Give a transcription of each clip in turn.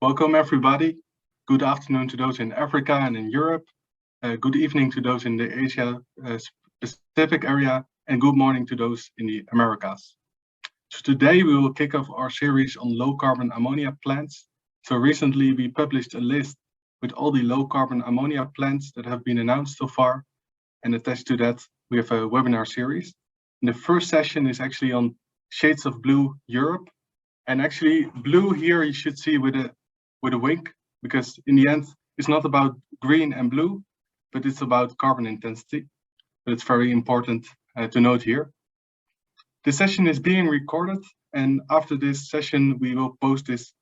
Welcome everybody. Good afternoon to those in Africa and in Europe. Good evening to those in the Asia Pacific area, and good morning to those in the Americas. So today we will kick off our series on low carbon ammonia plants. So recently we published a list with all the low carbon ammonia plants that have been announced so far. And attached to that, we have a webinar series. And the first session is actually on Shades of Blue Europe. And actually blue here you should see with a wink, because in the end it's not about green and blue, but it's about carbon intensity. But it's very important to note here. The session is being recorded, and after this session we will post this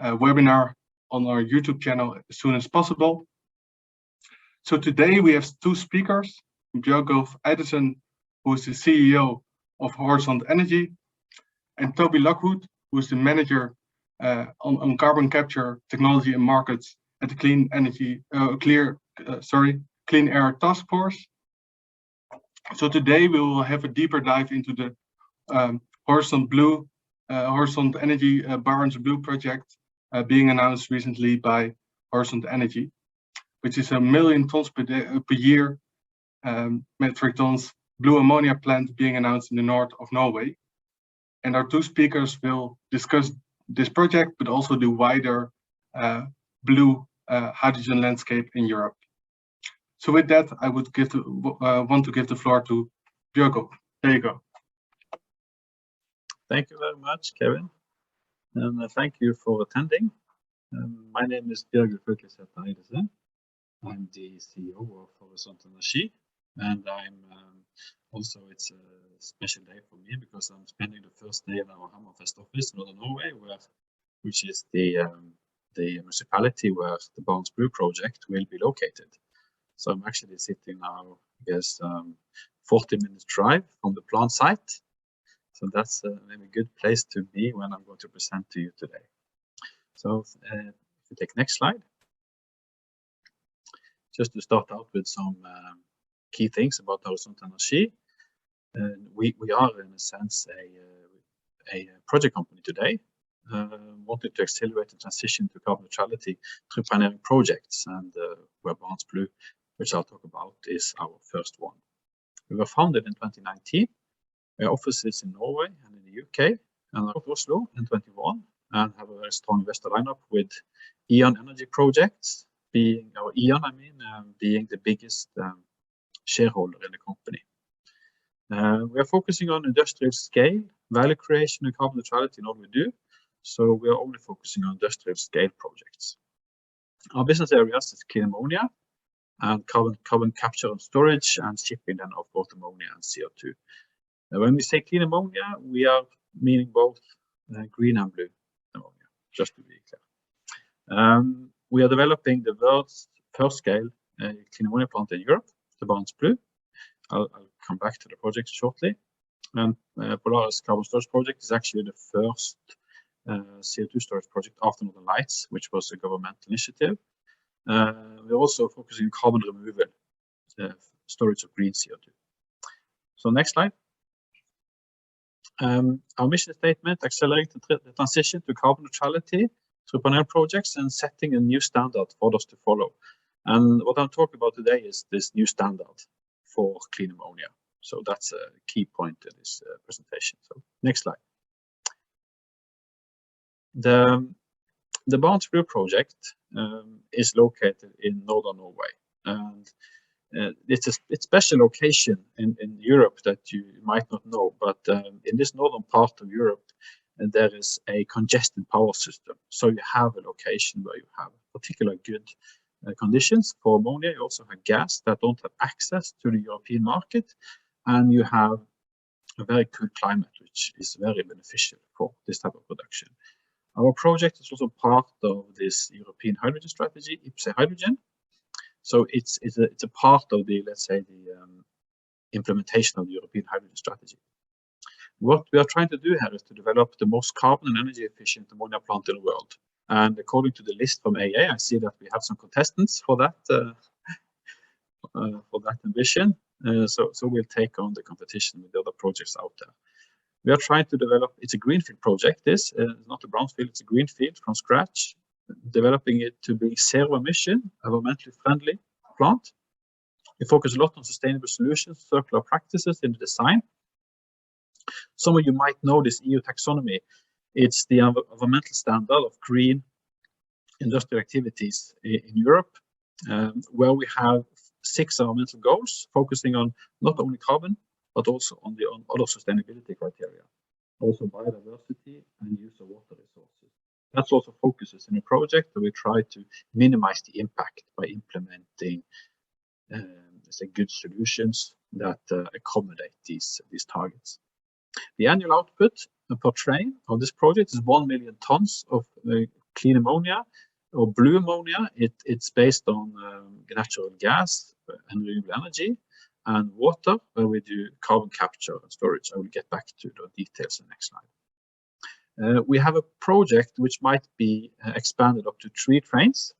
webinar on our YouTube channel as soon as possible. So today we have two speakers, Bjørgulf Eidesen, who is the CEO of Horisont Energi, and Toby Lockwood, who is the manager on carbon capture technology and markets at the Clean Air Task Force. So today we will have a deeper dive into the Horisont Energi Barents Blue project being announced recently by Horisont Energi, which is 1 million tons per year metric tons blue ammonia plant being announced in the north of Norway. And our two speakers will discuss this project, but also the wider blue hydrogen landscape in Europe. So with that, I would want to give the floor to Bjørgulf. There you go. Thank you very much, Kevin, and thank you for attending. My name is Bjørgulf Haukelidsæter Eidesen. I'm the CEO of Horisont Energi, and also it's a special day for me because I'm spending the first day in our Hammerfest office in Northern Norway, which is the municipality where the Barents Blue project will be located. So I'm actually sitting now, I guess, 40 minutes drive from the plant site. So that's maybe a good place to be when I'm going to present to you today. So if you take next slide. Just to start out with some key things about Horisont Energi. We are in a sense a project company today, wanting to accelerate the transition to carbon neutrality through pioneering projects, and where Barents Blue, which I'll talk about, is our first one. We were founded in 2019. We have offices in Norway and in the UK and out of Oslo in 2021, and have a very strong investor lineup with E.ON Energy projects being, or E.ON being the biggest shareholder in the company. We are focusing on industrial scale, value creation and carbon neutrality in all we do. So we are only focusing on industrial scale projects. Our business areas is clean ammonia and carbon capture and storage, and shipping then of both ammonia and CO2. When we say clean ammonia, we are meaning both green and blue ammonia, just to be clear. We are developing the world's first scale clean ammonia plant in Europe, the Barents Blue. I'll come back to the project shortly. And Polaris Carbon Storage Project is actually the first CO2 storage project after Northern Lights, which was a government initiative. We're also focusing on carbon removal, storage of green CO2. So next slide. Our mission statement: accelerate the transition to carbon neutrality through pioneering projects and setting a new standard for others to follow. And what I'm talking about today is this new standard for clean ammonia. So that's a key point in this presentation. So next slide. The Barents Blue project is located in northern Norway, and it's a special location in Europe that you might not know, but in this northern part of Europe there is a congested power system. So you have a location where you have particularly good conditions for ammonia. You also have gas that don't have access to the European market, and you have a very cool climate, which is very beneficial for this type of production. Our project is also part of this European hydrogen strategy, IPCEI Hydrogen. So it's a part of the, let's say, the implementation of the European hydrogen strategy. What we are trying to do here is to develop the most carbon and energy efficient ammonia plant in the world. And according to the list from AA, I see that we have some contestants for that ambition. So we'll take on the competition with the other projects out there. We are trying to develop, it's a greenfield project, this is not a brownfield, it's a greenfield from scratch, developing it to be zero emission, environmentally friendly plant. We focus a lot on sustainable solutions, circular practices in the design. Some of you might know this EU taxonomy. It's the environmental standard of green industrial activities in Europe, where we have 6 environmental goals focusing on not only carbon, but also on other sustainability criteria, also biodiversity and use of water resources. That's also focuses in a project where we try to minimize the impact by implementing good solutions that accommodate these targets. The annual output per train of this project is 1 million tons of clean ammonia or blue ammonia. It's based on natural gas and renewable energy and water, where we do carbon capture and storage. I will get back to the details in the next slide. We have a project which might be expanded up to 3 trains.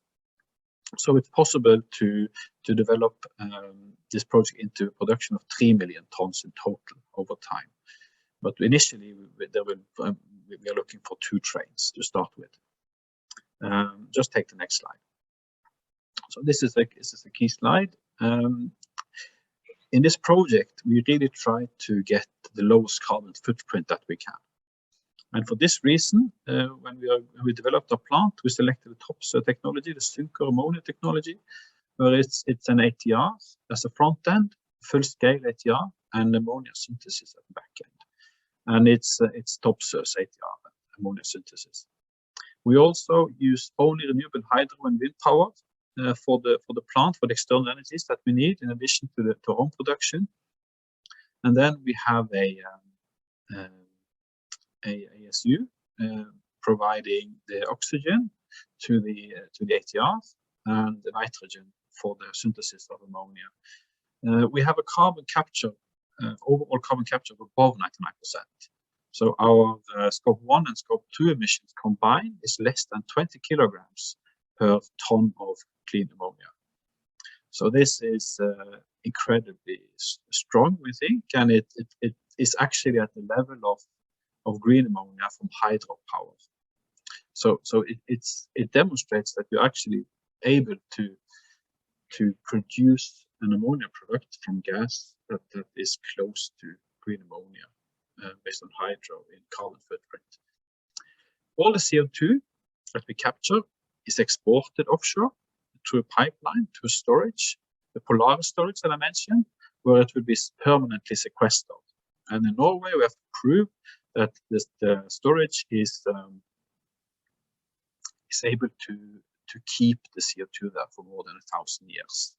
So it's possible to develop this project into production of 3 million tons in total over time. But initially, we are looking for 2 trains to start with. Just take the next slide. So this is a key slide. In this project, we really try to get the lowest carbon footprint that we can. And for this reason, when we developed our plant, we selected the top technology, the Synchro ammonia technology, where it's an ATR as a front end, full-scale ATR, and ammonia synthesis at the back end. And it's TOPSUS ATR, ammonia synthesis. We also use only renewable hydro and wind power for the plant, for the external energies that we need in addition to our own production. And then we have a ASU providing the oxygen to the ATRs and the nitrogen for the synthesis of ammonia. We have a carbon capture, overall carbon capture of above 99%. So our scope 1 and scope 2 emissions combined is less than 20 kilograms per ton of clean ammonia. So this is incredibly strong, we think, and it is actually at the level of green ammonia from hydropower. So it demonstrates that you're actually able to produce an ammonia product from gas that is close to green ammonia based on hydro in carbon footprint. All the CO2 that we capture is exported offshore through a pipeline to a storage, the Polaris storage that I mentioned, where it will be permanently sequestered. And in Norway, we have proved that the storage is able to keep the CO2 there for more than 1,000 years.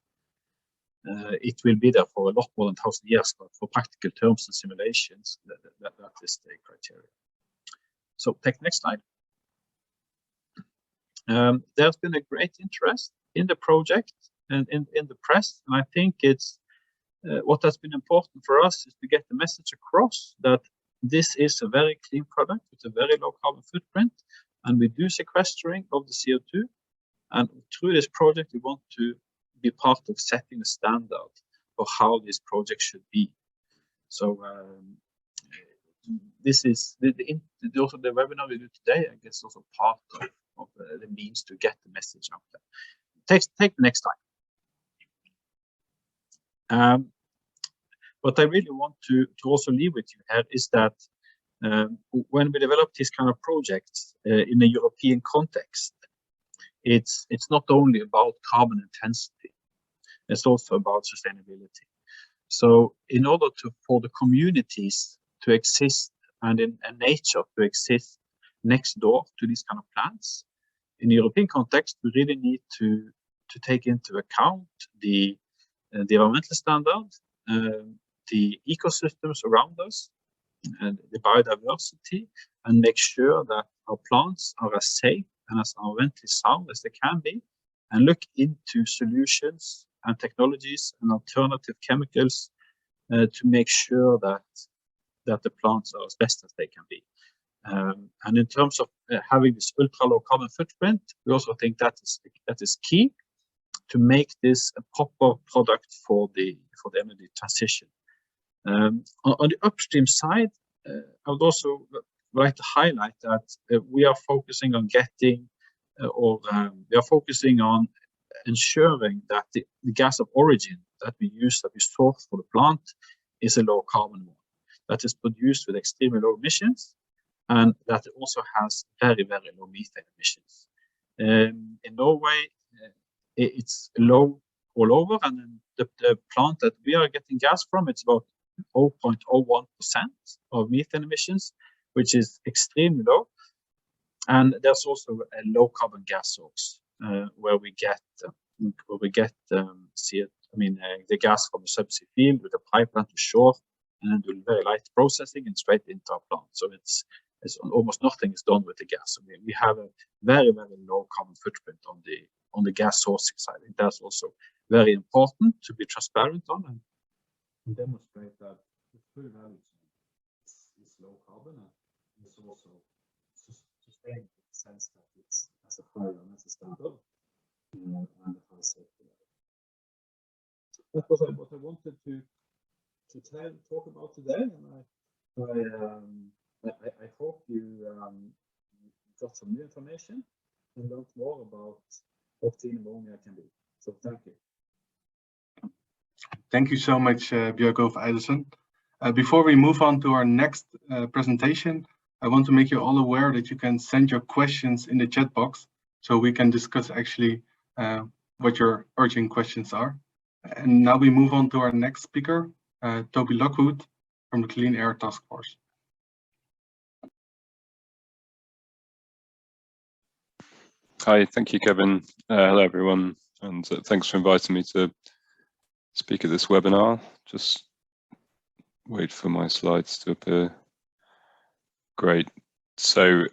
It will be there for a lot more than 1,000 years, but for practical terms and simulations, that is the criteria. So take the next slide. There's been a great interest in the project and in the press, and I think it's what has been important for us is to get the message across that this is a very clean product with a very low carbon footprint, and we do sequestering of the CO2. And through this project, we want to be part of setting the standard for how this project should be. So this is also the webinar we do today, I guess, also part of the means to get the message out there. Take the next slide. What I really want to also leave with you here is that when we develop these kind of projects in a European context, it's not only about carbon intensity, it's also about sustainability. So in order for the communities to exist and in nature to exist next door to these kind of plants, in the European context, we really need to take into account the environmental standard, the ecosystems around us, and the biodiversity, and make sure that our plants are as safe and as environmentally sound as they can be, and look into solutions and technologies and alternative chemicals to make sure that the plants are as best as they can be. And in terms of having this ultra low carbon footprint, we also think that is key to make this a proper product for the energy transition. On the upstream side, I would also like to highlight that we are focusing on getting we are focusing on ensuring that the gas of origin that we source for the plant is a low carbon one, that is produced with extremely low emissions, and that it also has very, very low methane emissions. In Norway, it's low all over, and the plant that we are getting gas from, it's about 0.01% of methane emissions, which is extremely low. And there's also a low carbon gas source where we get the gas from a subsea field with a pipeline to shore, and then do very light processing and straight into our plant. So it's almost nothing is done with the gas. So we have a very, very low carbon footprint on the gas sourcing side. I think that's also very important to be transparent on and demonstrate that the full value chain is low carbon, and it's also sustainable in the sense that it's as a prior and as a standard. And that was what I wanted to talk about today, and I hope you got some new information and learned more about what clean ammonia can be. So thank you. Thank you so much, Bjørgulf Haukelidsæter. Before we move on to our next presentation, I want to make you all aware that you can send your questions in the chat box, so we can discuss actually what your urgent questions are. And now we move on to our next speaker, Toby Lockwood from the Clean Air Task Force. Hi, thank you, Kevin. Hello, everyone, and thanks for inviting me to speak at this webinar. Just wait for my slides to appear. Great. So,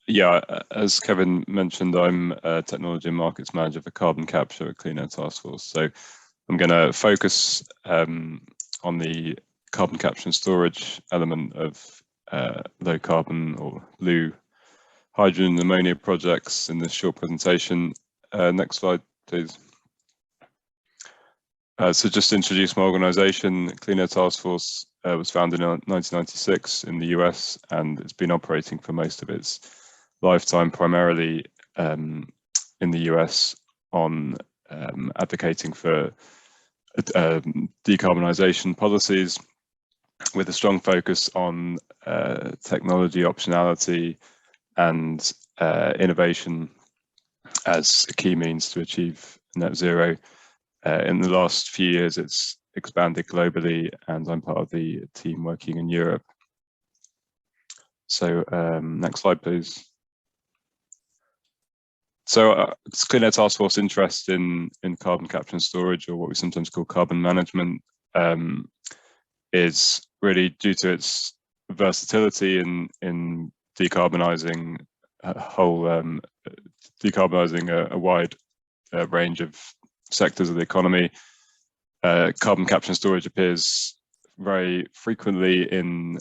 yeah, as Kevin mentioned, I'm a Technology and Markets Manager for Carbon Capture at Clean Air Task Force. So I'm going to focus on the carbon capture and storage element of low carbon or blue hydrogen and ammonia projects in this short presentation. Next slide, please. So just to introduce my organization, Clean Air Task Force was founded in 1996 in the US, and it's been operating for most of its lifetime, primarily in the US on advocating for decarbonisation policies with a strong focus on technology optionality and innovation as a key means to achieve net zero. In the last few years, it's expanded globally, and I'm part of the team working in Europe. So next slide, please. So Clean Air Task Force interest in carbon capture and storage, or what we sometimes call carbon management, is really due to its versatility in decarbonising a wide range of sectors of the economy. Carbon capture and storage appears very frequently in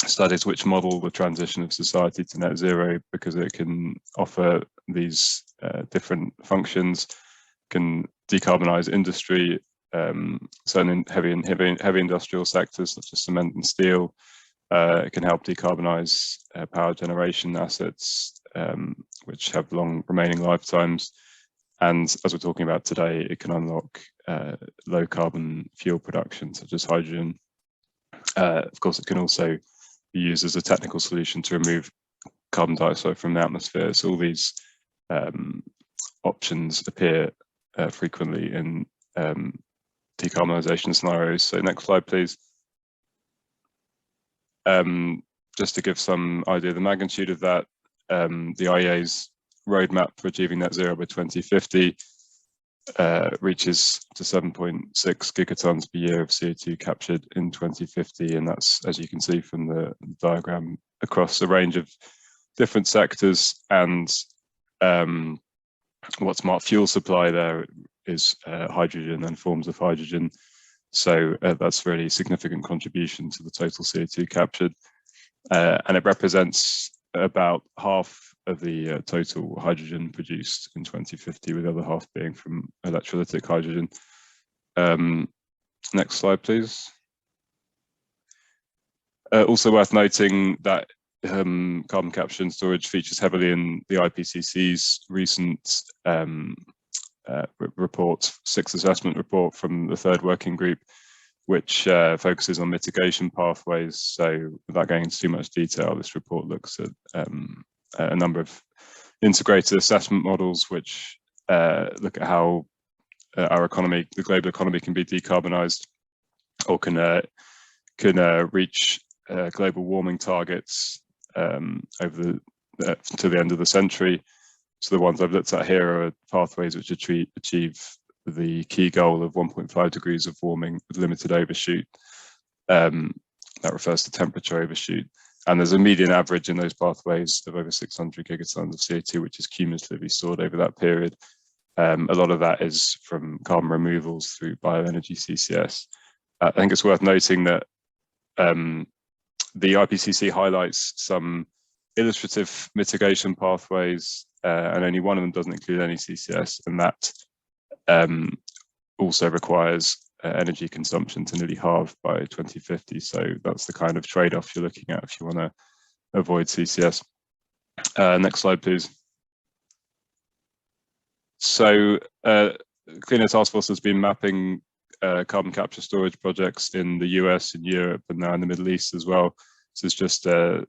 studies which model the transition of society to net zero, because it can offer these different functions, can decarbonize industry, certainly in heavy industrial sectors such as cement and steel. It can help decarbonize power generation assets, which have long remaining lifetimes. And as we're talking about today, it can unlock low carbon fuel production, such as hydrogen. Of course, it can also be used as a technical solution to remove carbon dioxide from the atmosphere. So all these options appear frequently in decarbonisation scenarios. So next slide, please. Just to give some idea of the magnitude of that, the IEA's roadmap for achieving net zero by 2050 reaches to 7.6 gigatons per year of CO2 captured in 2050, and that's, as you can see from the diagram, across a range of different sectors. And what's marked fuel supply there is hydrogen and forms of hydrogen. So that's really significant contribution to the total CO2 captured, and it represents about half of the total hydrogen produced in 2050, with the other half being from electrolytic hydrogen. Next slide, please. Also worth noting that carbon capture and storage features heavily in the IPCC's recent report, sixth assessment report from the third working group, which focuses on mitigation pathways. So without going into too much detail, this report looks at a number of integrated assessment models which look at how our economy, the global economy, can be decarbonized or can reach global warming targets over to the end of the century. So the ones I've looked at here are pathways which achieve the key goal of 1.5 degrees of warming with limited overshoot. That refers to temperature overshoot. And there's a median average in those pathways of over 600 gigatons of CO2, which is cumulatively stored over that period. A lot of that is from carbon removals through bioenergy CCS. I think it's worth noting that the IPCC highlights some illustrative mitigation pathways, and only one of them doesn't include any CCS, and that also requires energy consumption to nearly halve by 2050. So that's the kind of trade-off you're looking at if you want to avoid CCS. Next slide, please. So Clean Air Task Force has been mapping carbon capture storage projects in the US, in Europe, and now in the Middle East as well. This is just a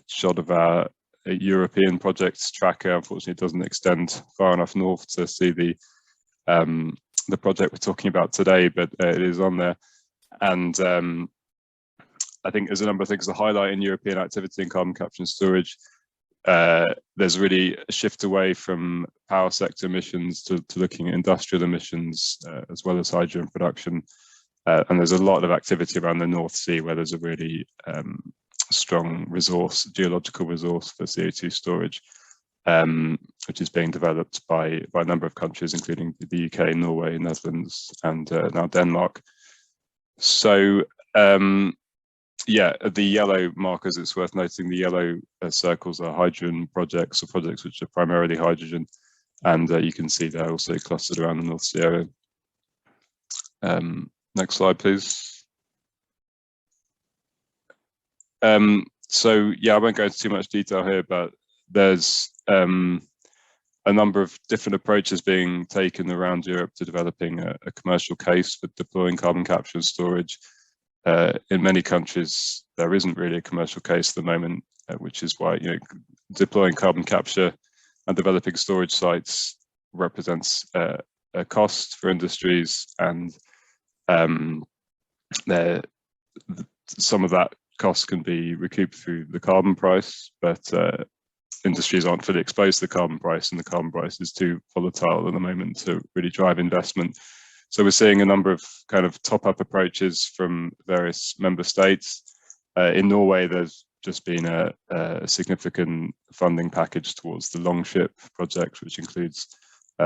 shot of our European projects tracker. Unfortunately, it doesn't extend far enough north to see the project we're talking about today, but it is on there. And I think there's a number of things to highlight in European activity in carbon capture and storage. There's really a shift away from power sector emissions to looking at industrial emissions as well as hydrogen production. And there's a lot of activity around the North Sea where there's a really strong resource, geological resource for CO2 storage, which is being developed by a number of countries, including the UK, Norway, Netherlands, and now Denmark. So yeah, the yellow markers, it's worth noting the yellow circles are hydrogen projects, or projects which are primarily hydrogen, and you can see they're also clustered around the North Sea area. Next slide, please. So yeah, I won't go into too much detail here, but there's a number of different approaches being taken around Europe to developing a commercial case for deploying carbon capture and storage. In many countries, there isn't really a commercial case at the moment, which is why deploying carbon capture and developing storage sites represents a cost for industries, and some of that cost can be recouped through the carbon price, but industries aren't fully exposed to the carbon price, and the carbon price is too volatile at the moment to really drive investment. So we're seeing a number of kind of top-up approaches from various member states. In Norway, there's just been a significant funding package towards the Longship project, which includes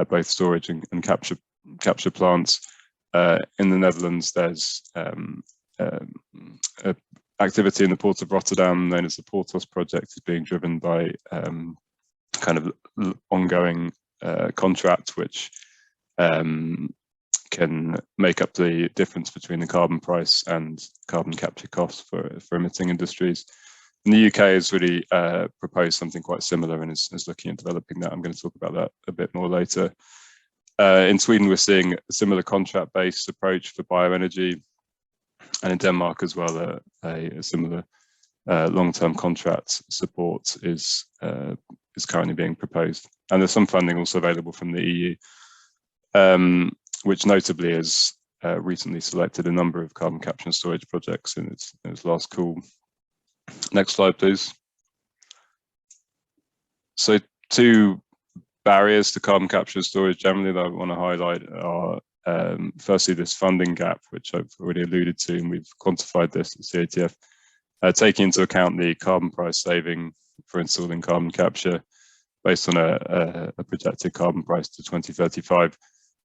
both storage and capture plants. In the Netherlands, there's activity in the port of Rotterdam, known as the Portos project, is being driven by kind of ongoing contract, which can make up the difference between the carbon price and carbon capture costs for emitting industries. And the UK has really proposed something quite similar and is looking at developing that. I'm going to talk about that a bit more later. In Sweden, we're seeing a similar contract-based approach for bioenergy, and in Denmark as well, a similar long-term contract support is currently being proposed. And there's some funding also available from the EU, which notably has recently selected a number of carbon capture and storage projects in its last call. Next slide, please. So two barriers to carbon capture and storage generally that I want to highlight are firstly this funding gap, which I've already alluded to, and we've quantified this at CATF, taking into account the carbon price saving for installing carbon capture based on a projected carbon price to 2035.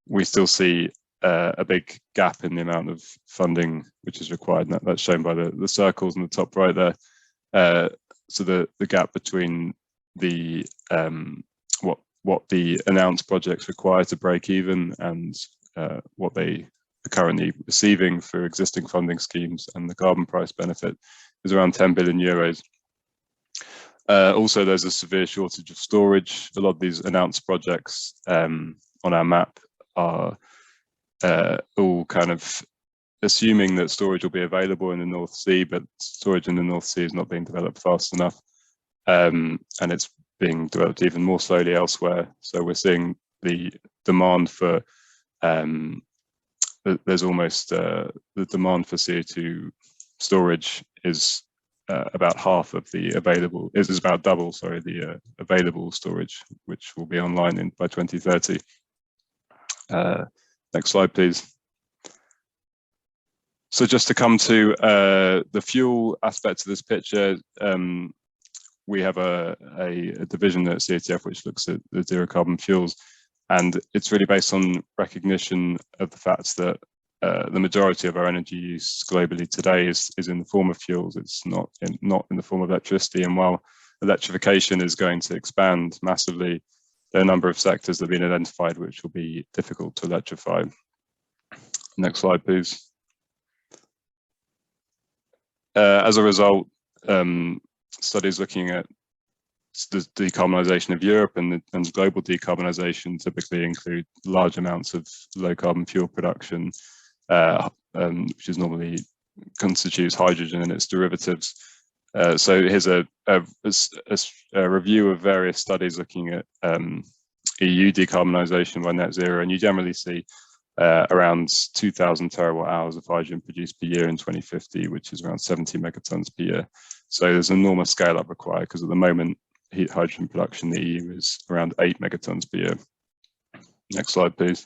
We still see a big gap in the amount of funding which is required, and that's shown by the circles in the top right there. So the gap between the what the announced projects require to break even and what they are currently receiving for existing funding schemes and the carbon price benefit is around 10 billion euros. Also, there's a severe shortage of storage. A lot of these announced projects on our map are all kind of assuming that storage will be available in the North Sea, but storage in the North Sea is not being developed fast enough. And it's being developed even more slowly elsewhere. So we're seeing the demand for, there's almost, the demand for CO2 storage is about half of the available, is about double, sorry, the available storage, which will be online by 2030. Next slide, please. So just to come to the fuel aspect of this picture, we have a division at CATF which looks at the zero carbon fuels, and it's really based on recognition of the fact that the majority of our energy use globally today is in the form of fuels. It's not in the form of electricity. And while electrification is going to expand massively, there are a number of sectors that have been identified which will be difficult to electrify. Next slide, please. As a result, studies looking at the decarbonisation of Europe and global decarbonisation typically include large amounts of low carbon fuel production, which is normally constitutes hydrogen and its derivatives. So here's a review of various studies looking at EU decarbonisation by net zero, and you generally see around 2,000 terawatt hours of hydrogen produced per year in 2050, which is around 70 megatons per year. So there's an enormous scale up required, because at the moment, hydrogen production in the EU is around 8 megatons per year. Next slide, please.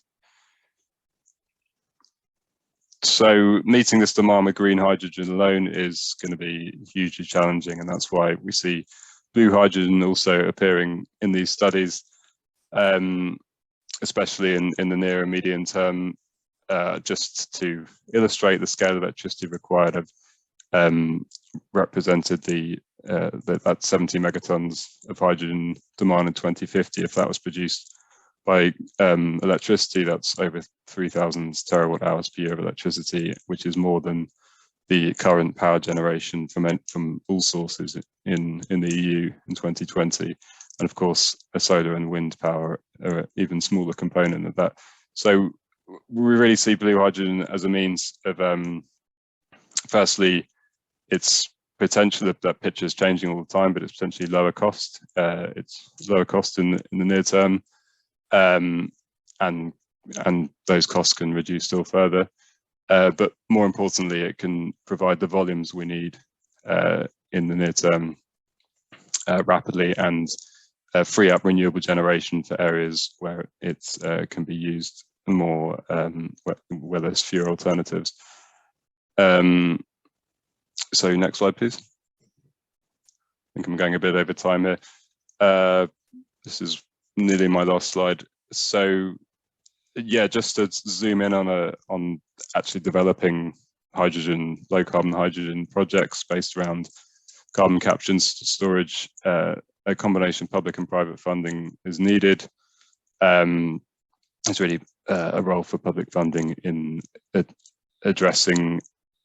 So meeting this demand with green hydrogen alone is going to be hugely challenging, and that's why we see blue hydrogen also appearing in these studies, especially in the near and medium term. Just to illustrate the scale of electricity required, I've represented that 70 megatons of hydrogen demand in 2050. If that was produced by electricity, that's over 3,000 terawatt hours per year of electricity, which is more than the current power generation from all sources in the EU in 2020. And of course, a solar and wind power are an even smaller component of that. So we really see blue hydrogen as a means of, firstly, its potential, that picture is changing all the time, but it's potentially lower cost. It's lower cost in the near term, and those costs can reduce still further. But more importantly, it can provide the volumes we need in the near term rapidly, and free up renewable generation for areas where it can be used more, where there's fewer alternatives. So next slide, please. I think I'm going a bit over time here. This is nearly my last slide. So yeah, just to zoom in on actually developing hydrogen, low carbon hydrogen projects based around carbon capture and storage. A combination of public and private funding is needed. It's really a role for public funding in addressing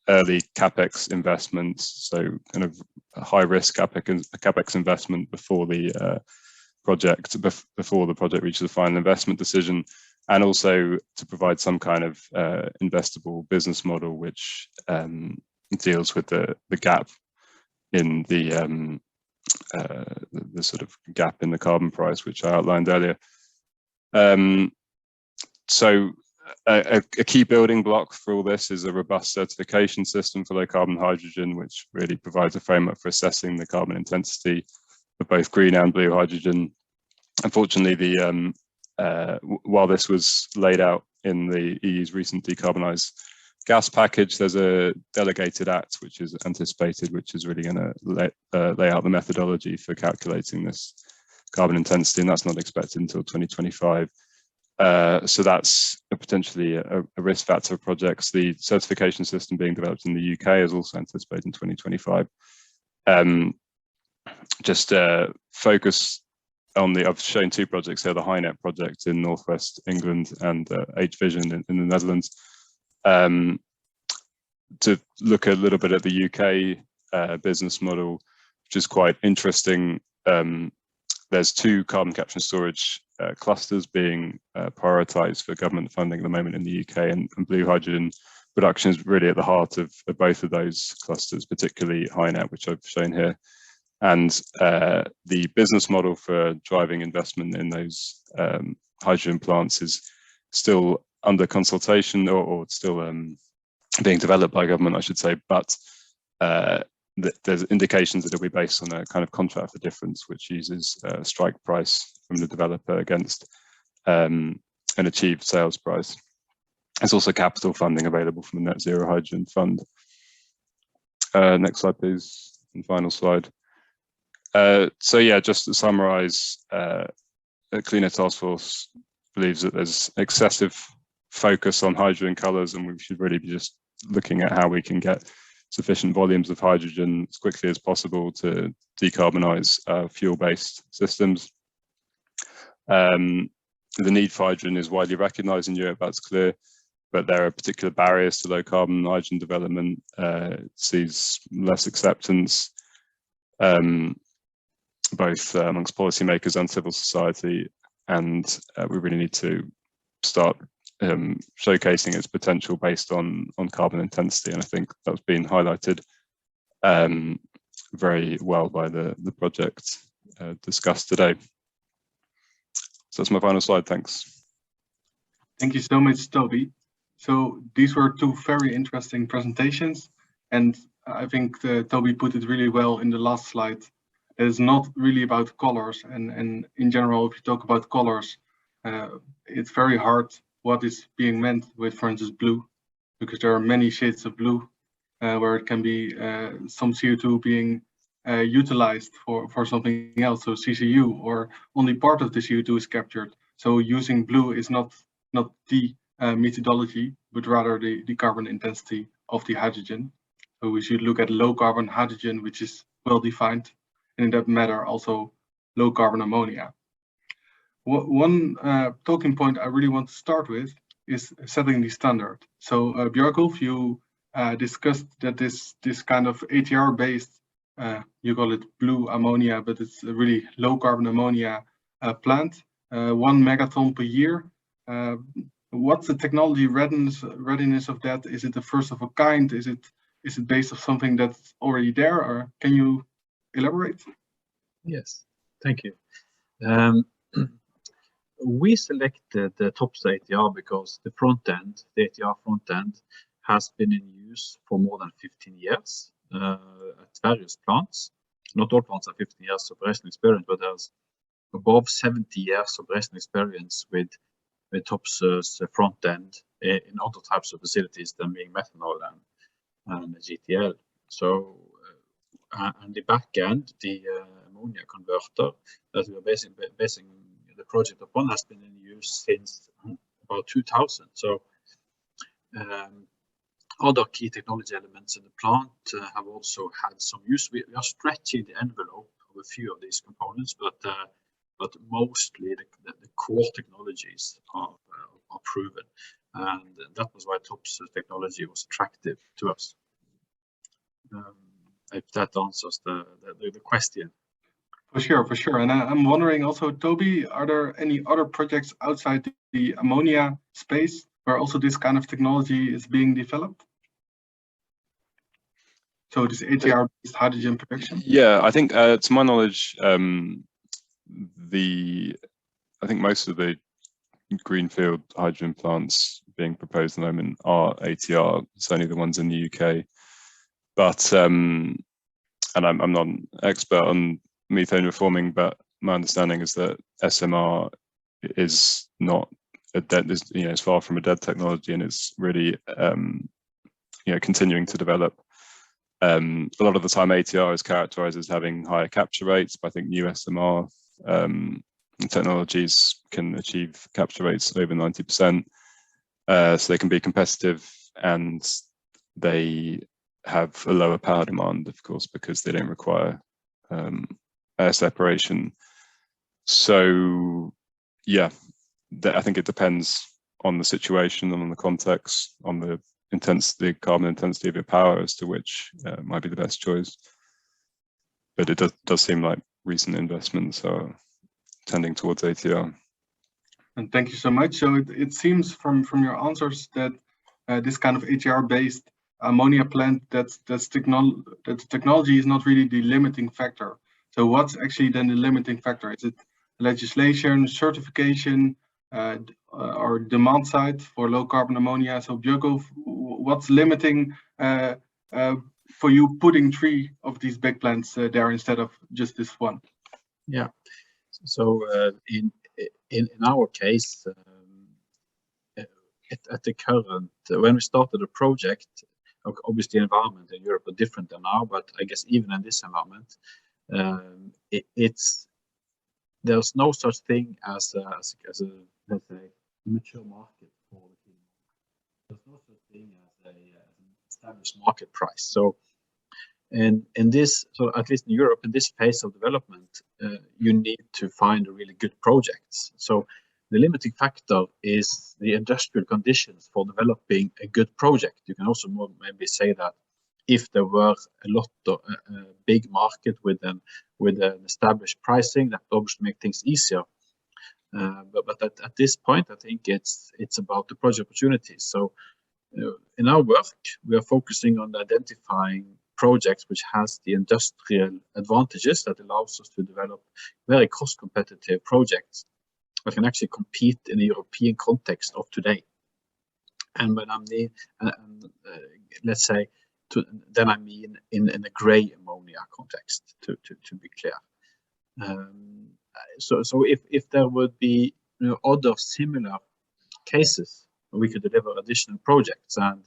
early capex investments, so kind of a high risk capex investment before the project reaches a final investment decision, and also to provide some kind of investable business model which deals with the gap in the sort of gap in the carbon price, which I outlined earlier. So a key building block for all this is a robust certification system for low carbon hydrogen, which really provides a framework for assessing the carbon intensity of both green and blue hydrogen. Unfortunately, while this was laid out in the EU's recent decarbonised gas package, there's a delegated act which is anticipated, which is really going to lay out the methodology for calculating this carbon intensity, and that's not expected until 2025. So that's potentially a risk factor for projects. The certification system being developed in the UK is also anticipated in 2025. Just focus on I've shown two projects here, the HyNet project in Northwest England and H-Vision in the Netherlands. To look a little bit at the UK business model, which is quite interesting. There's 2 carbon capture and storage clusters being prioritized for government funding at the moment in the UK, and blue hydrogen production is really at the heart of both of those clusters, particularly HyNet, which I've shown here. And the business model for driving investment in those hydrogen plants is still under consultation, or still being developed by government, I should say, but there's indications that it'll be based on a kind of contract for difference, which uses a strike price from the developer against an achieved sales price. There's also capital funding available from the Net Zero Hydrogen Fund. Next slide, please, and final slide. So yeah, just to summarize, the Clean Air Task Force believes that there's excessive focus on hydrogen colors, and we should really be just looking at how we can get sufficient volumes of hydrogen as quickly as possible to decarbonize fuel-based systems. The need for hydrogen is widely recognized in Europe, that's clear, but there are particular barriers to low carbon hydrogen development. It sees less acceptance, both amongst policymakers and civil society, and we really need to start showcasing its potential based on carbon intensity, and I think that's been highlighted very well by the project discussed today. So that's my final slide. Thanks. Thank you so much, Toby. So these were 2 very interesting presentations, and I think Toby put it really well in the last slide. It's not really about colors, and in general, if you talk about colors, it's very hard what is being meant with, for instance, blue, because there are many shades of blue, where it can be some CO2 being utilized for something else, so CCU, or only part of the CO2 is captured. So using blue is not the methodology, but rather the carbon intensity of the hydrogen. So we should look at low carbon hydrogen, which is well defined, and in that matter also low carbon ammonia. One talking point I really want to start with is setting the standard. So Bjørgulf, you discussed that this kind of ATR-based, you call it blue ammonia, but it's a really low carbon ammonia plant, 1 megaton per year. What's the technology readiness of that? Is it the first of a kind? Is it based on something that's already there, or can you elaborate? Yes, thank you. We selected the TOPS ATR because the front end, the ATR front end, has been in use for more than 15 years at various plants. Not all plants have 15 years of operational experience, but there's above 70 years of operational experience with TOPS's front end in other types of facilities than being methanol and GTL. So, and the back end, the ammonia converter that we are basing the project upon has been in use since about 2000. So other key technology elements in the plant have also had some use. We are stretching the envelope of a few of these components, but mostly the core technologies are proven, and that was why TOPS technology was attractive to us. If that answers the question. For sure. And I'm wondering also, Toby, are there any other projects outside the ammonia space where also this kind of technology is being developed? So this ATR-based hydrogen production? Yeah, I think to my knowledge, I think most of the greenfield hydrogen plants being proposed at the moment are ATR, certainly the ones in the UK. But and I'm not an expert on methane reforming, but my understanding is that SMR is not a dead, it's far from a dead technology, and it's really continuing to develop. A lot of the time ATR is characterized as having higher capture rates, but I think new SMR technologies can achieve capture rates over 90%. So they can be competitive, and they have a lower power demand, of course, because they don't require air separation. So yeah, I think it depends on the situation and on the context, on the intensity, carbon intensity of your power, as to which might be the best choice. but it does seem like recent investments are tending towards ATR. And thank you so much. So it seems from your answers that this kind of ATR-based ammonia plant, that technology is not really the limiting factor. So what's actually then the limiting factor? Is it legislation, certification, or demand side for low carbon ammonia? So Bjørgulf, what's limiting for you putting 3 of these big plants there instead of just this one? Yeah. So in our case, at the current, when we started the project, obviously the environment in Europe are different than now, but I guess even in this environment, there's no such thing as a let's say mature market for the clean. There's no such thing as an established market price. So in this, so at least in Europe, in this phase of development, you need to find really good projects. So the limiting factor is the industrial conditions for developing a good project. You can also maybe say that if there were a lot of a big market with an established pricing, that obviously make things easier. But at this point, I think it's about the project opportunities. So in our work, we are focusing on identifying projects which has the industrial advantages that allows us to develop very cost competitive projects that can actually compete in the European context of today. And when I mean, let's say, then I mean in a gray ammonia context, to be clear. So if there would be other similar cases, we could deliver additional projects, and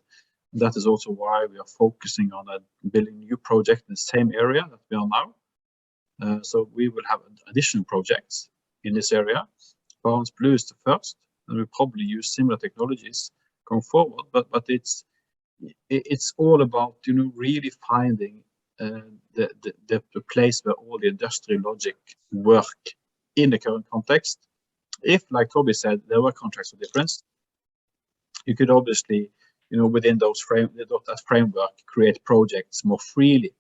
that is also why we are focusing on building new projects in the same area that we are now. So we will have additional projects in this area. Barents Blue is the first, and we'll probably use similar technologies going forward. But it's all about really finding the place where all the industrial logic work in the current context. If, like Toby said, there were contracts of difference, you could obviously within that framework create projects more freely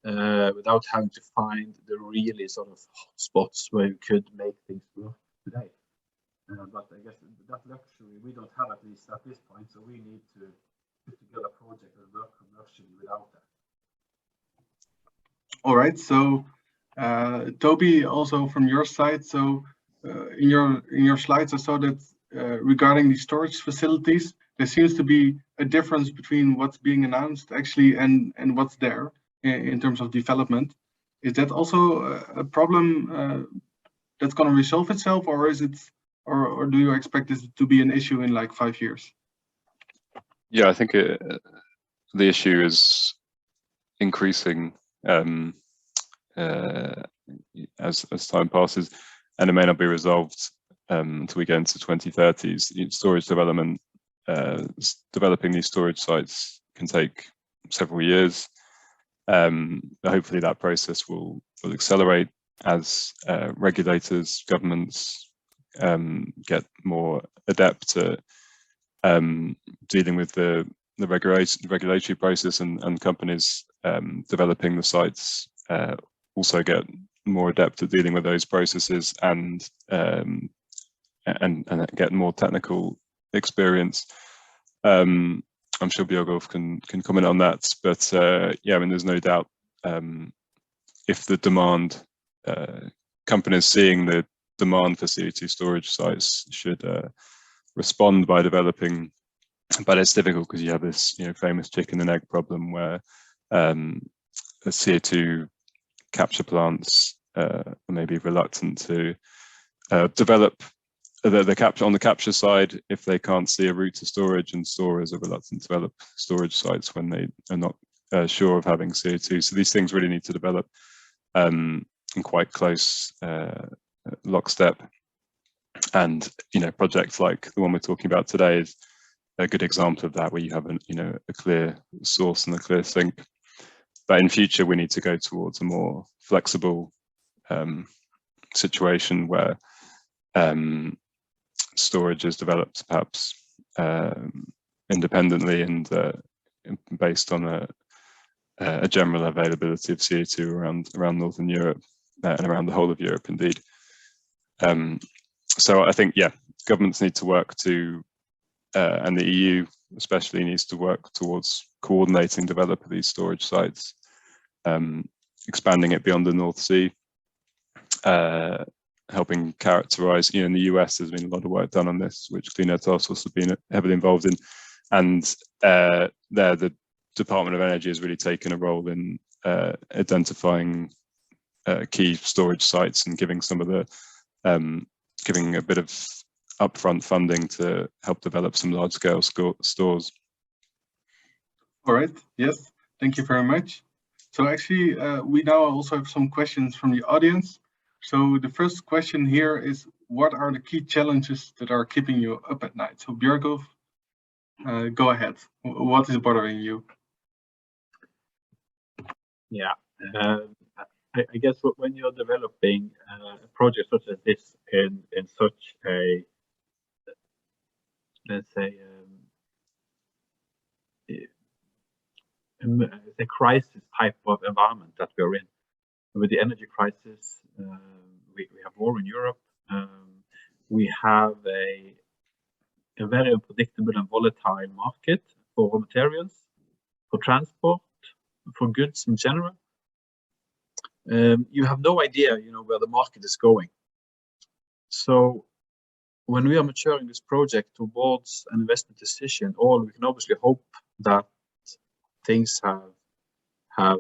without having to find the really sort of hot spots where you could make things work today. But I guess that luxury we don't have, at least at this point, so we need to put together a project that works commercially without that. All right, so Toby, also from your side, so in your slides I saw that regarding the storage facilities, there seems to be a difference between what's being announced actually and what's there in terms of development. Is that also a problem that's going to resolve itself, or is it, or do you expect this to be an issue in like 5 years? Yeah, I think the issue is increasing as time passes, and it may not be resolved until we get into 2030s. Storage development, developing these storage sites can take several years. Hopefully that process will accelerate as regulators, governments get more adept at dealing with the regulatory process, and companies developing the sites also get more adept at dealing with those processes and get more technical experience. I'm sure Bjørgulf can comment on that, but yeah, I mean, there's no doubt if the demand, companies seeing the demand for CO2 storage sites should respond by developing, but it's difficult because you have this famous chicken and egg problem where the CO2 capture plants are maybe reluctant to develop the capture on the capture side if they can't see a route to storage, and storers are reluctant to develop storage sites when they are not sure of having CO2. So these things really need to develop in quite close lockstep. And projects like the one we're talking about today is a good example of that, where you have a clear source and a clear sink. But in future, we need to go towards a more flexible situation where storage is developed perhaps independently and based on a general availability of CO2 around Northern Europe and around the whole of Europe, indeed. So I think, yeah, governments need to work to, and the EU especially needs to work towards coordinating development of these storage sites, expanding it beyond the North Sea, helping characterize, in the US there's been a lot of work done on this, which Clean Air Task Force have been heavily involved in. And there the Department of Energy has really taken a role in identifying key storage sites and giving some of the, giving a bit of upfront funding to help develop some large-scale stores. All right, yes, thank you very much. So actually, we now also have some questions from the audience. So the first question here is, what are the key challenges that are keeping you up at night? So Bjørgulf, go ahead. What is bothering you? Yeah, I guess when you're developing a project such as this in such a, let's say, a crisis type of environment that we're in, with the energy crisis, we have war in Europe. We have a very unpredictable and volatile market for raw materials, for transport, for goods in general. You have no idea, where the market is going. So when we are maturing this project towards an investment decision, we can obviously hope that things have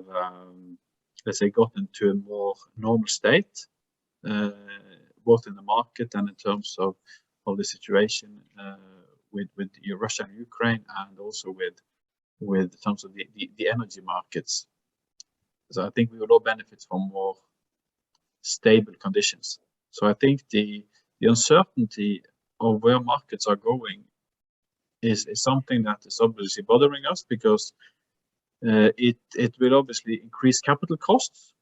let's say, gotten to a more normal state, both in the market and in terms of the situation with Russia and Ukraine, and also with terms of the energy markets. So I think we will all benefit from more stable conditions. So I think the uncertainty of where markets are going is something that is obviously bothering us, because it will obviously increase capital costs,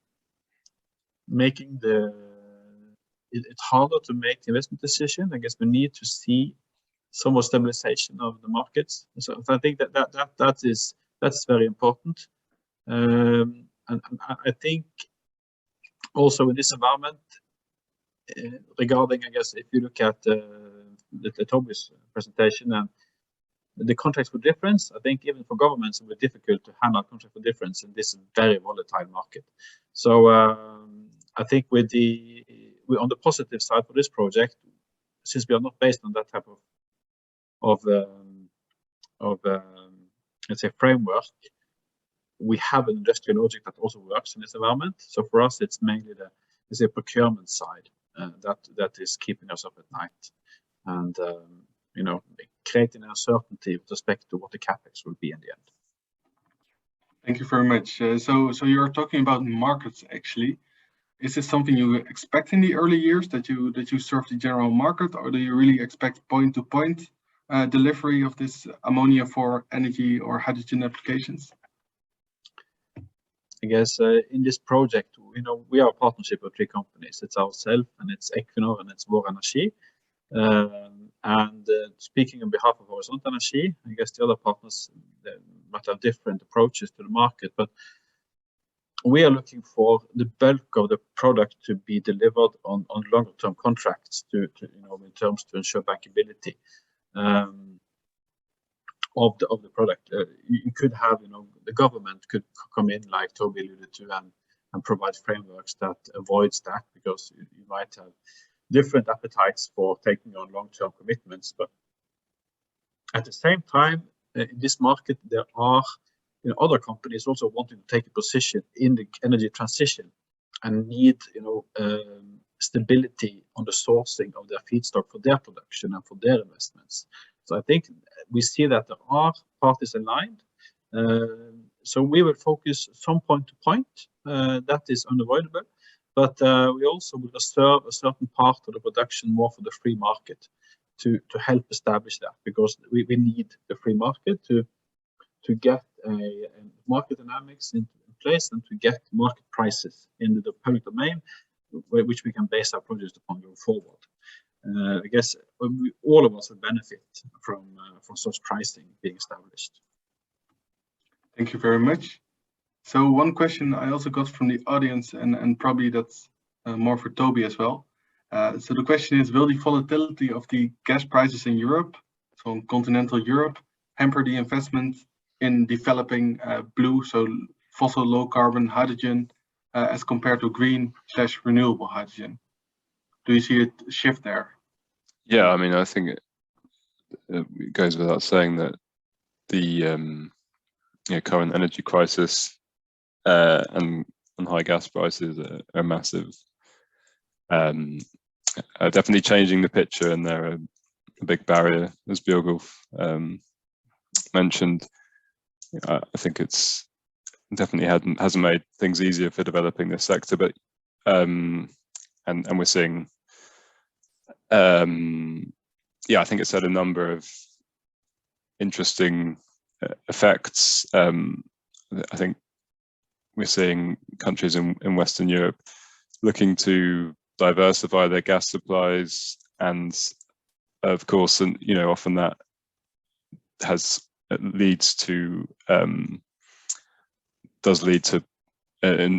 making it harder to make the investment decision. I guess we need to see some more stabilization of the markets. So I think that's very important. And I think also in this environment, regarding, I guess, if you look at the Toby's presentation and the contracts for difference, I think even for governments it will be difficult to handle contract for difference in this very volatile market. So I think we're on the positive side for this project, since we are not based on that type of let's say, framework. We have an industrial logic that also works in this environment. So for us, it's mainly the procurement side that is keeping us up at night, and creating uncertainty with respect to what the capex will be in the end. Thank you very much. So you're talking about markets actually. Is this something you expect in the early years, that you serve the general market, or do you really expect point-to-point delivery of this ammonia for energy or hydrogen applications? I guess in this project, we are a partnership of 3 companies. It's ourselves, and it's Equinor, and it's Vår Energi. And speaking on behalf of Horisont Energi, I guess the other partners might have different approaches to the market, but we are looking for the bulk of the product to be delivered on longer-term contracts in terms to ensure bankability of the product. You could have, the government could come in, like Toby alluded to, and provide frameworks that avoids that, because you might have different appetites for taking on long-term commitments. But at the same time, in this market, there are other companies also wanting to take a position in the energy transition and need stability on the sourcing of their feedstock for their production and for their investments. So I think we see that there are parties aligned. So we will focus some point to point. That is unavoidable. But we also will reserve a certain part of the production more for the free market to help establish that, because we need the free market to get a market dynamics in place and to get market prices in the public domain, which we can base our projects upon going forward. I guess all of us will benefit from such pricing being established. Thank you very much. So one question I also got from the audience, and probably that's more for Toby as well. So the question is, will the volatility of the gas prices in Europe, so in continental Europe, hamper the investment in developing blue, so fossil low carbon hydrogen, as compared to green/renewable hydrogen? Do you see a shift there? Yeah, I mean, I think it goes without saying that the current energy crisis and high gas prices are massive. Definitely changing the picture, and they're a big barrier, as Bjørgulf mentioned. I think it's definitely hasn't made things easier for developing this sector, but and we're seeing I think it's had a number of interesting effects. I think we're seeing countries in Western Europe looking to diversify their gas supplies, and of course, and often that leads to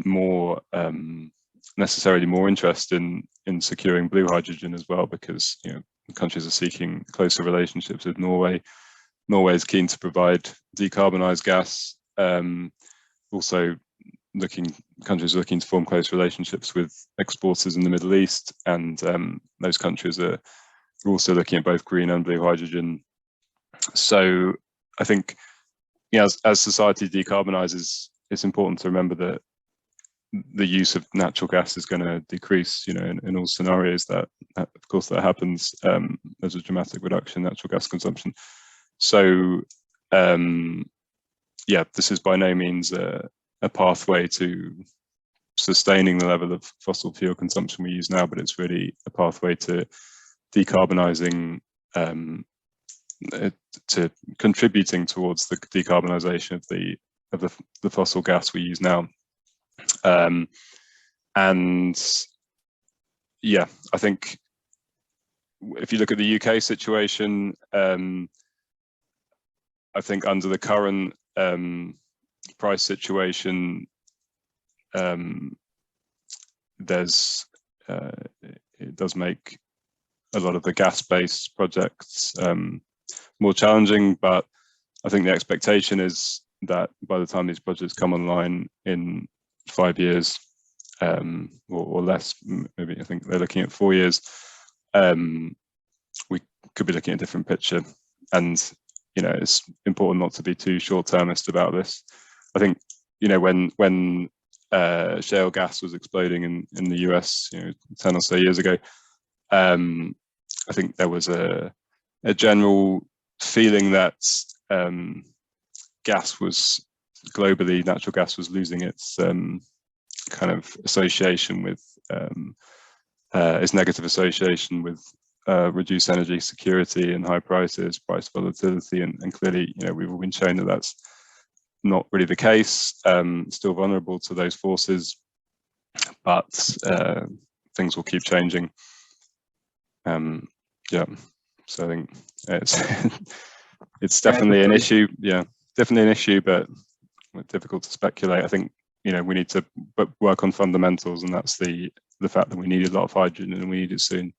more necessarily more interest in securing blue hydrogen as well, because countries are seeking closer relationships with Norway. Norway is keen to provide decarbonized gas. Also, countries are looking to form close relationships with exporters in the Middle East, and those countries are also looking at both green and blue hydrogen. So I think, as society decarbonizes, it's important to remember that the use of natural gas is going to decrease. In all scenarios, that of course that happens. There's a dramatic reduction in natural gas consumption. So this is by no means a pathway to sustaining the level of fossil fuel consumption we use now, but it's really a pathway to decarbonizing, to contributing towards the decarbonization of the fossil gas we use now. And I think if you look at the UK situation, I think under the current price situation, it does make a lot of the gas-based projects more challenging, but I think the expectation is that by the time these projects come online in 5 years or less, maybe I think they're looking at 4 years, we could be looking at a different picture. And it's important not to be too short-termist about this. I think when shale gas was exploding in the US 10 or so years ago, I think there was a general feeling that natural gas was losing its kind of association with its negative association with reduced energy security and high prices, price volatility, and clearly, we've all been shown that that's not really the case. Still vulnerable to those forces, but things will keep changing. So I think it's definitely an issue. Yeah, definitely an issue, but difficult to speculate. I think we need to work on fundamentals, and that's the fact that we need a lot of hydrogen and we need it soon.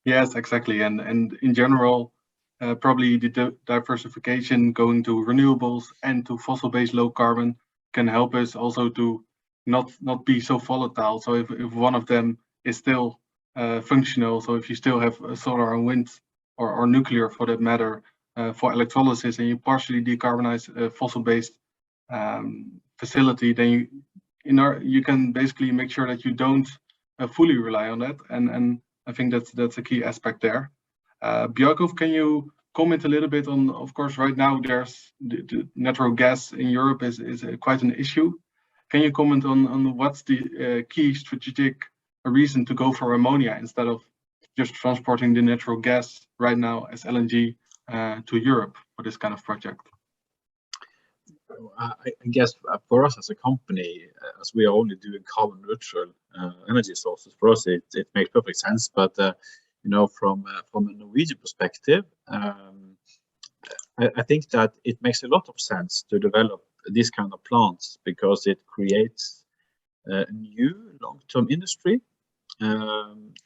Yes, exactly. And in general, probably the diversification going to renewables and to fossil-based low carbon can help us also to not be so volatile. So if one of them is still functional, so if you still have solar and wind or nuclear for that matter for electrolysis, and you partially decarbonize a fossil-based facility, then you can basically make sure that you don't fully rely on that. And I think that's a key aspect there. Bjørgulf, can you comment a little bit on, of course, right now there's the natural gas in Europe is quite an issue. Can you comment on what's the key strategic reason to go for ammonia instead of just transporting the natural gas right now as LNG to Europe for this kind of project? I guess for us as a company, as we are only doing carbon neutral energy sources, for us it makes perfect sense. But from a Norwegian perspective, I think that it makes a lot of sense to develop these kind of plants because it creates a new long-term industry.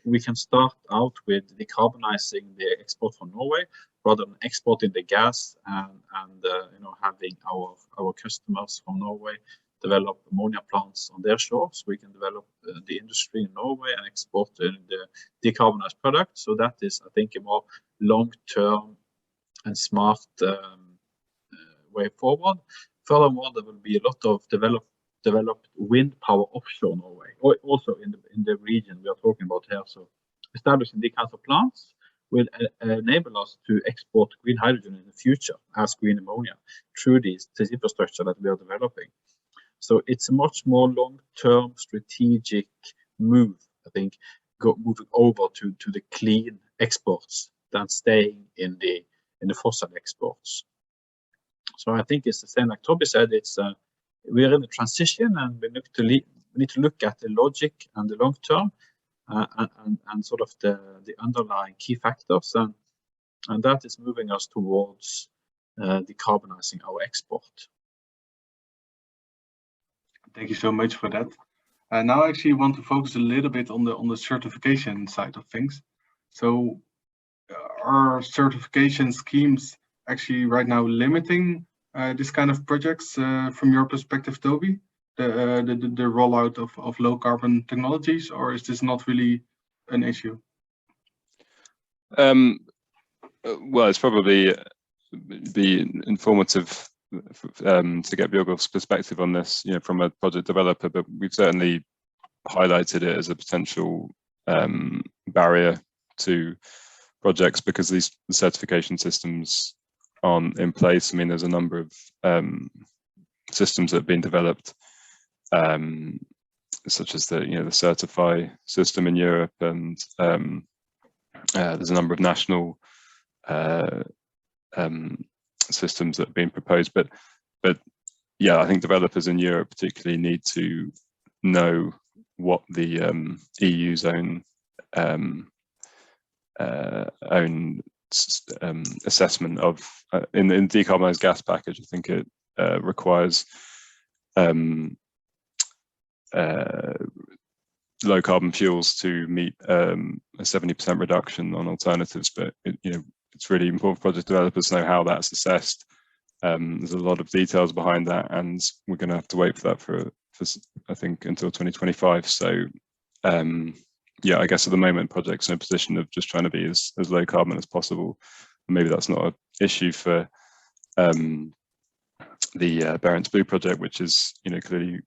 We can start out with decarbonizing the export from Norway rather than exporting the gas and having our customers from Norway develop ammonia plants on their shores. We can develop the industry in Norway and export the decarbonized product. So that is, I think, a more long-term and smart way forward. Furthermore, there will be a lot of developed wind power offshore Norway, or also in the region we are talking about here. So establishing these kinds of plants will enable us to export green hydrogen in the future as green ammonia through this infrastructure that we are developing. So it's a much more long-term strategic move, I think, moving over to the clean exports than staying in the fossil exports. So I think it's the same, like Toby said, it's we are in the transition, and we need to look at the logic and the long term and sort of the underlying key factors, and that is moving us towards decarbonizing our export. Thank you so much for that. Now I actually want to focus a little bit on the certification side of things. So are certification schemes actually right now limiting this kind of projects from your perspective, Toby? The rollout of low carbon technologies, or is this not really an issue? Well, it's probably be informative to get Bjørgulf's perspective on this, from a project developer, but we've certainly highlighted it as a potential barrier to projects because these certification systems aren't in place. I mean, there's a number of systems that have been developed, such as the Certify system in Europe, and there's a number of national systems that have been proposed, but yeah, I think developers in Europe particularly need to know what the EU's own assessment of in the decarbonized gas package. I think it requires low carbon fuels to meet a 70% reduction on alternatives, but it's really important for project developers to know how that's assessed. There's a lot of details behind that, and we're going to have to wait for that for I think until 2025. So yeah, I guess at the moment projects in a position of just trying to be as low carbon as possible. Maybe that's not an issue for the Barents Blue project, which is clearly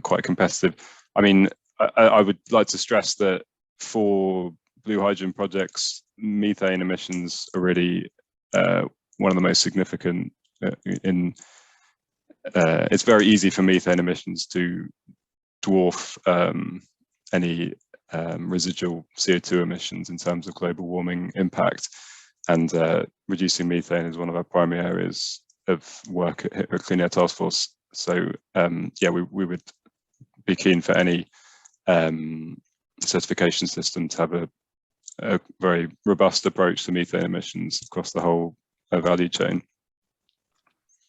quite competitive. I mean, I would like to stress that for blue hydrogen projects, methane emissions are really one of the most significant. It's very easy for methane emissions to dwarf any residual CO2 emissions in terms of global warming impact, and reducing methane is one of our primary areas of work at Clean Air Task Force. So yeah, we would be keen for any certification system to have a very robust approach to methane emissions across the whole value chain.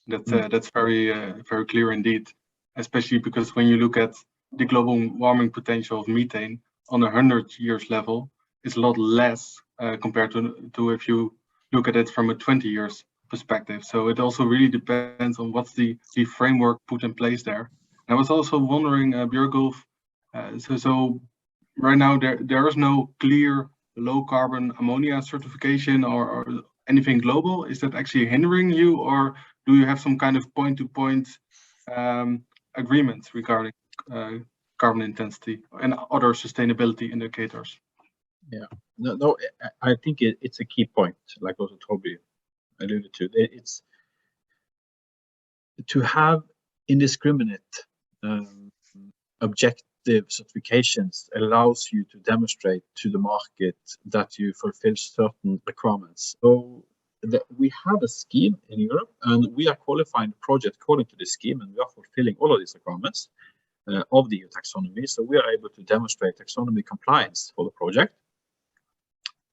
That's very clear indeed, especially because when you look at the global warming potential of methane on a 100 years level, it's a lot less compared to if you look at it from a 20 years perspective. So it also really depends on what's the framework put in place there. And I was also wondering, Bjørgulf, so right now there is no clear low carbon ammonia certification or anything global. Is that actually hindering you, or do you have some kind of point-to-point agreements regarding carbon intensity and other sustainability indicators? Yeah, no, I think it's a key point, like also Toby alluded to. It's to have indiscriminate objective certifications allows you to demonstrate to the market that you fulfill certain requirements. So we have a scheme in Europe, and we are qualifying the project according to the scheme, and we are fulfilling all of these requirements of the EU taxonomy. So we are able to demonstrate taxonomy compliance for the project.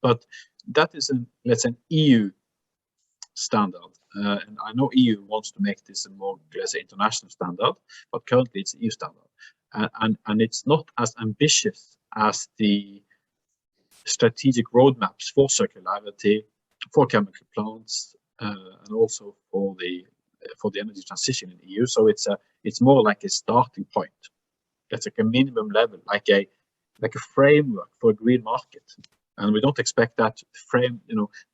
But that is let's say an EU standard. And I know EU wants to make this a more, let's say, international standard, but currently it's EU standard, and it's not as ambitious as the strategic roadmaps for circularity, for chemical plants, and also for the energy transition in the EU. So it's more like a starting point. It's like a minimum level, like a framework for a green market, and we don't expect that frame,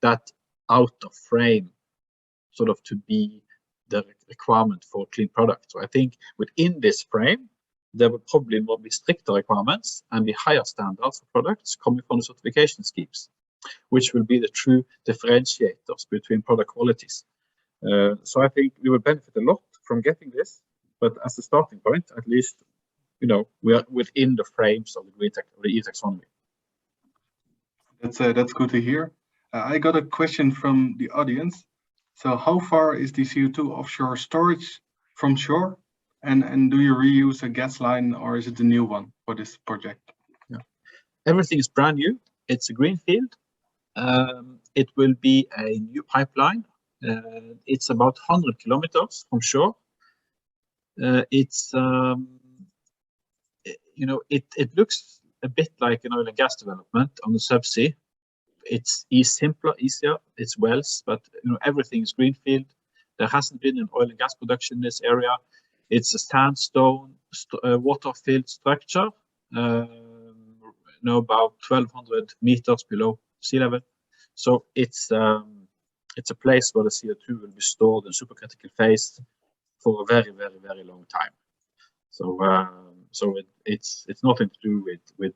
that out of frame, sort of to be the requirement for clean products. So I think within this frame, there will probably more be stricter requirements and be higher standards for products coming from the certification schemes, which will be the true differentiators between product qualities. So I think we will benefit a lot from getting this, but as a starting point, at least, we are within the frames of the EU taxonomy. That's good to hear. I got a question from the audience. So how far is the CO2 offshore storage from shore? And do you reuse a gas line, or is it a new one for this project? Yeah, everything is brand new. It's a greenfield. It will be a new pipeline. It's about 100 kilometers from shore. It looks a bit like an oil and gas development on the subsea. It's simpler, easier. It's wells, but everything is greenfield. There hasn't been an oil and gas production in this area. It's a sandstone water-filled structure, about 1,200 meters below sea level. So it's a place where the CO2 will be stored in supercritical phase for a very, very, very long time. So it's nothing to do with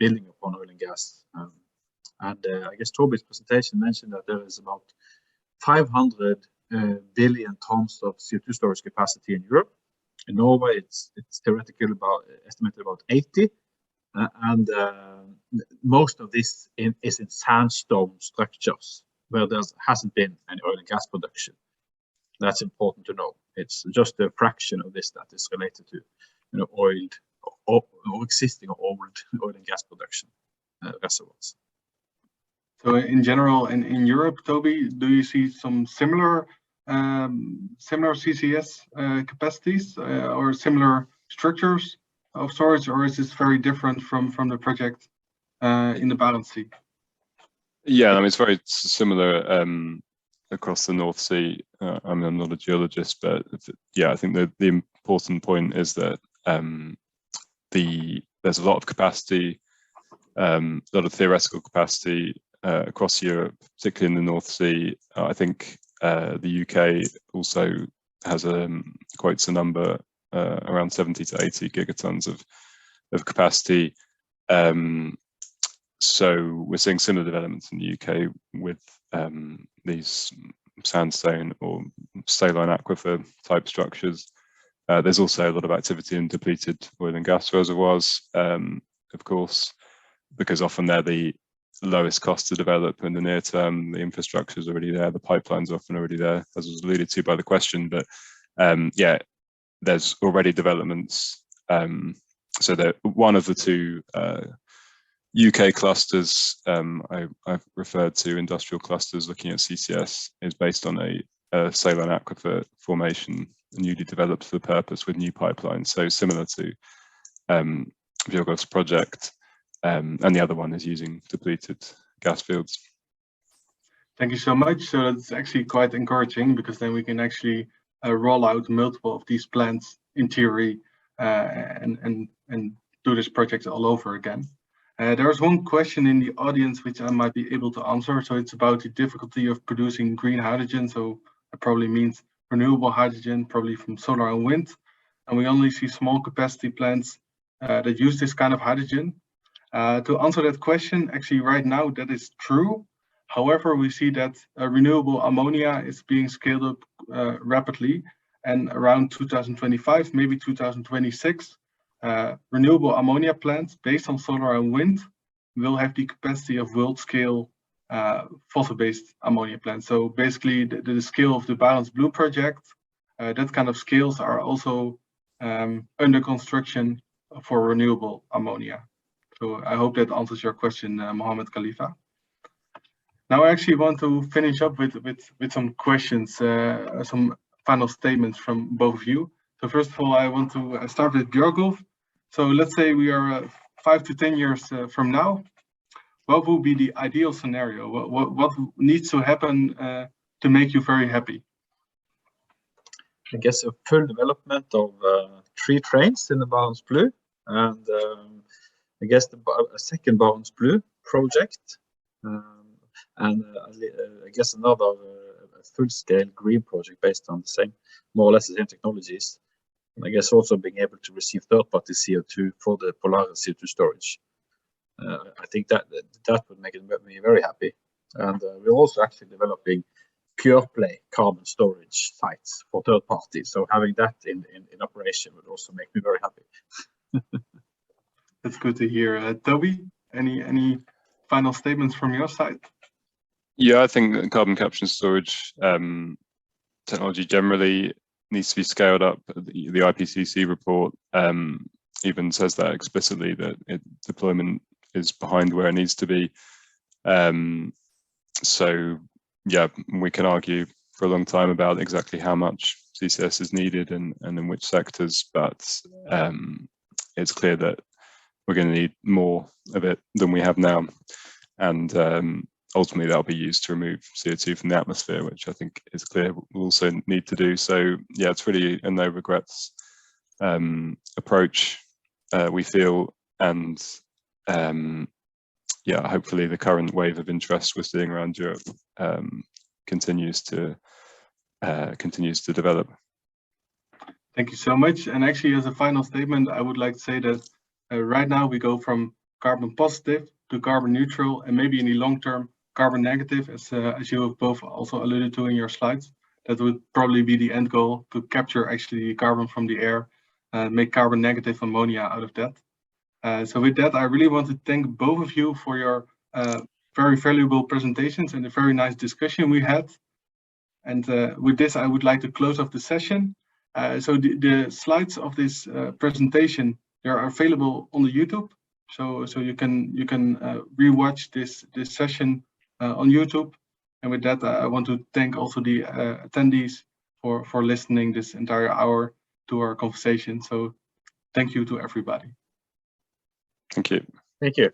building upon oil and gas. I guess Toby's presentation mentioned that there is about 500 billion tons of CO2 storage capacity in Europe. In Norway, it's theoretically estimated about 80, and most of this is in sandstone structures where there hasn't been any oil and gas production. That's important to know. It's just a fraction of this that is related to oiled or existing old oil and gas production reservoirs. So in general, in Europe, Toby, do you see some similar CCS capacities or similar structures of storage, or is this very different from the project in the Barents Sea? Yeah, I mean, it's very similar across the North Sea. I'm not a geologist, but yeah, I think the important point is that there's a lot of capacity, a lot of theoretical capacity across Europe, particularly in the North Sea. I think the UK also has quotes a number around 70 to 80 gigatons of capacity. So we're seeing similar developments in the UK with these sandstone or saline aquifer type structures. There's also a lot of activity in depleted oil and gas reservoirs, of course, because often they're the lowest cost to develop in the near term. The infrastructure is already there, the pipeline's often already there, as was alluded to by the question. But yeah, there's already developments. So that one of the two UK clusters I've referred to, industrial clusters looking at CCS, is based on a saline aquifer formation newly developed for the purpose with new pipelines. So similar to Bjørgulf's project, and the other one is using depleted gas fields. Thank you so much. So that's actually quite encouraging, because then we can actually roll out multiple of these plants in theory and do this project all over again. There's one question in the audience which I might be able to answer. So it's about the difficulty of producing green hydrogen. So it probably means renewable hydrogen, probably from solar and wind. And we only see small capacity plants that use this kind of hydrogen. To answer that question, actually right now that is true. However, we see that renewable ammonia is being scaled up rapidly, and around 2025, maybe 2026, renewable ammonia plants based on solar and wind will have the capacity of world-scale fossil-based ammonia plants. So basically, the scale of the Barents Blue project, that kind of scales are also under construction for renewable ammonia. So I hope that answers your question, Mohammed Khalifa. Now I actually want to finish up with some questions, some final statements from both of you. So first of all, I want to start with Bjørgulf. So let's say we are 5 to 10 years from now. What would be the ideal scenario? What needs to happen to make you very happy? I guess a full development of 3 trains in the Barents Blue, and I guess a second Barents Blue project, and I guess another full-scale green project based on the same, more or less the same technologies. And I guess also being able to receive third-party CO2 for the Polaris CO2 storage. I think that would make me very happy. And we're also actually developing pure play carbon storage sites for third parties. So having that in operation would also make me very happy. That's good to hear. Toby, any final statements from your side? Yeah, I think that carbon capture and storage technology generally needs to be scaled up. The IPCC report even says that explicitly, that deployment is behind where it needs to be. So yeah, we can argue for a long time about exactly how much CCS is needed and in which sectors, but it's clear that we're going to need more of it than we have now. And ultimately that'll be used to remove CO2 from the atmosphere, which I think is clear we'll also need to do. So yeah, it's really a no regrets approach, we feel, and yeah, hopefully the current wave of interest we're seeing around Europe continues to develop. Thank you so much. And actually, as a final statement, I would like to say that right now we go from carbon positive to carbon neutral, and maybe in the long term carbon negative, as you have both also alluded to in your slides. That would probably be the end goal, to capture actually carbon from the air, make carbon negative ammonia out of that. So with that, I really want to thank both of you for your very valuable presentations and a very nice discussion we had. And with this, I would like to close off the session. So the slides of this presentation, they are available on the YouTube. So you can rewatch this session on YouTube. And with that, I want to thank also the attendees for listening this entire hour to our conversation. So thank you to everybody. Thank you. Thank you.